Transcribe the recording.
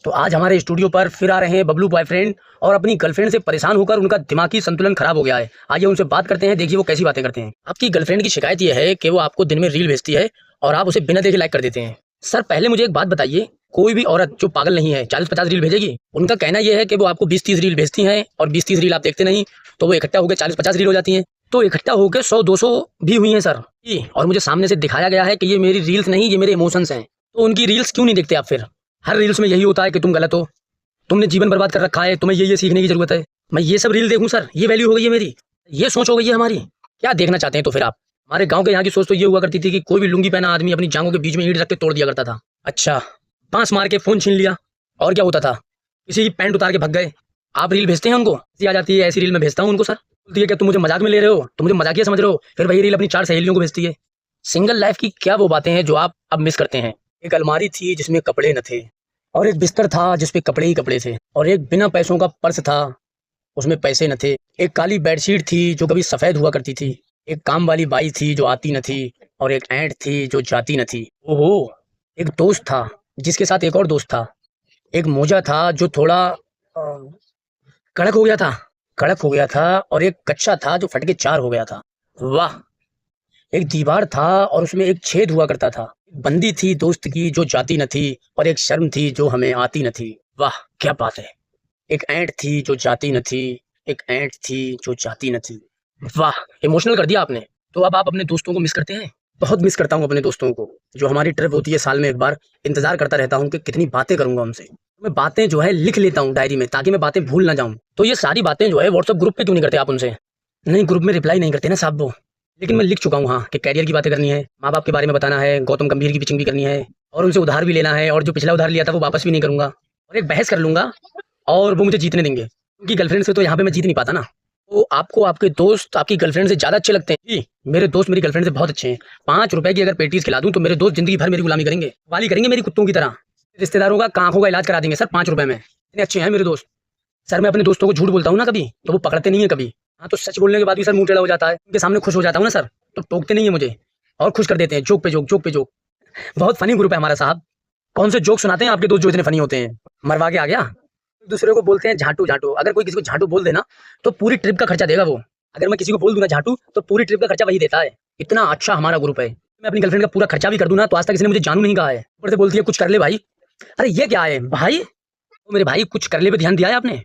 तो आज हमारे स्टूडियो पर फिर आ रहे हैं बबलू बॉयफ्रेंड और अपनी गर्लफ्रेंड से परेशान होकर उनका दिमागी संतुलन खराब हो गया है। आइए उनसे बात करते हैं, देखिए वो कैसी बातें करते हैं। आपकी गर्लफ्रेंड की शिकायत ये है कि वो आपको दिन में रील भेजती है और आप उसे बिना देखे लाइक कर देते हैं। सर पहले मुझे एक बात बताइए, कोई भी औरत जो पागल नहीं है 40-50 रील भेजेगी? उनका कहना यह है कि वो आपको 20-30 रील भेजती हैं और 20-30 रील आप देखते नहीं, तो वो इकट्ठा होकर 40-50 रील हो जाती हैं। तो इकट्ठा होकर 100-200 भी हुई हैं सर जी, और मुझे सामने से दिखाया गया है कि ये मेरी रील्स नहीं, ये मेरे इमोशंस हैं। तो उनकी रील्स क्यों नहीं देखते आप फिर? हर रील्स में यही होता है कि तुम गलत हो, तुमने जीवन बर्बाद कर रखा है, तुम्हें ये सीखने की जरूरत है। मैं ये सब रील देखूं सर? ये वैल्यू हो गई है मेरी, ये सोच हो गई है हमारी। क्या देखना चाहते हैं तो फिर आप? हमारे गांव के यहाँ की सोच तो ये हुआ करती थी कि कोई भी लुंगी पहना आदमी अपनी जांघों के बीच में ईंट रख के तोड़ दिया करता था। अच्छा, बांस मार के फोन छीन लिया और क्या होता था? किसी की पैंट उतार के भाग गए। आप रील भेजते हैं उनको, ऐसी आ जाती है, ऐसी रील मैं भेजता हूँ उनको सर। बोलती है कि तुम मुझे मजाक में ले रहे हो, तुम मुझे मजाकिया समझ रहे हो, फिर वही रील अपनी 4 सहेलियों को भेजती है। सिंगल लाइफ की क्या वो बातें हैं जो आप अब मिस करते हैं? एक अलमारी थी जिसमें कपड़े न थे, और एक बिस्तर था जिसपे कपड़े ही कपड़े थे, और एक बिना पैसों का पर्स था, उसमें पैसे न थे। एक काली बेडशीट थी जो कभी सफेद हुआ करती थी, एक काम वाली बाई थी जो आती न थी, और एक ऐंठ थी जो जाती न थी। ओहो, एक दोस्त था जिसके साथ एक और दोस्त था। एक मोजा था जो थोड़ा कड़क हो गया था, और एक कच्चा था जो फट के 4 हो गया था। वाह! एक दीवार था और उसमें एक छेद हुआ करता था। बंदी थी दोस्त की जो जाती न थी, और एक शर्म थी जो हमें आती न थी। वाह क्या बात है! एक ऐंठ थी जो जाती न थी, एक ऐंठ थी जो जाती न थी। वाह, इमोशनल कर दिया आपने। तो अब आप अपने दोस्तों को मिस करते हैं? बहुत मिस करता हूँ अपने दोस्तों को। जो हमारी ट्रिप होती है साल में एक बार, इंतजार करता रहता हूँ कि कितनी बातें करूंगा उनसे। मैं बातें जो है लिख लेता हूँ डायरी में, ताकि मैं बातें भूल ना जाऊं। तो ये सारी बातें जो है व्हाट्सएप ग्रुप पे क्यों नहीं करते आप उनसे? नहीं, ग्रुप में रिप्लाई नहीं करते ना साहब वो। लेकिन मैं लिख चुका हूँ हाँ, कि कैरियर की बातें करनी है, माँ बाप के बारे में बताना है, गौतम गंभीर की पिचिंग भी करनी है, और उनसे उधार भी लेना है, और जो पिछला उधार लिया था वो वापस भी नहीं करूंगा, और एक बहस कर लूंगा और वो मुझे जीतने देंगे। उनकी गर्लफ्रेंड से तो यहाँ पे मैं जीत नहीं पाता ना। तो आपको आपके दोस्त आपकी गर्लफ्रेंड से ज्यादा अच्छे लगते हैं? जी, मेरे दोस्त मेरी गर्लफ्रेंड से बहुत अच्छे हैं। 5 रुपए की अगर पेटीज खिला दूं तो मेरे दोस्त जिंदगी भर मेरी गुलामी करेंगे, वाली करेंगे मेरी कुत्तों की तरह। रिश्तेदारों का आंखों का इलाज करा देंगे सर 5 रुपए में। इतने अच्छे हैं मेरे दोस्त। सर मैं अपने दोस्तों को झूठ बोलता हूँ ना कभी, तो वो पकड़ते नहीं है कभी। हाँ, तो सच बोलने के बाद भी सर मुंह टेढ़ा हो जाता है, उनके सामने खुश हो जाता हूँ ना सर, तो टोकते नहीं है मुझे और खुश कर देते हैं, जोक पे जोक, जोक पे जोक। बहुत फनी ग्रुप है हमारा साहब। कौन से जोक सुनाते हैं आपके दोस्त जो इतने फनी होते हैं? मरवा के आ गया। एक दूसरे को बोलते हैं झाटू झाटू। अगर कोई किसी को झाटू बोल देना तो पूरी ट्रिप का खर्चा देगा वो। अगर मैं किसी को बोल दूंगा झाटू तो पूरी ट्रिप का खर्चा वही देता है। इतना अच्छा हमारा ग्रुप है। मैं अपनी गर्लफ्रेंड का पूरा खर्चा भी कर दूं ना तो आज तक किसी ने मुझे जानू नहीं कहा है। ऊपर से बोलती है कुछ कर ले भाई। अरे ये क्या है भाई? तो मेरे भाई कुछ कर ले पे ध्यान दिया है आपने?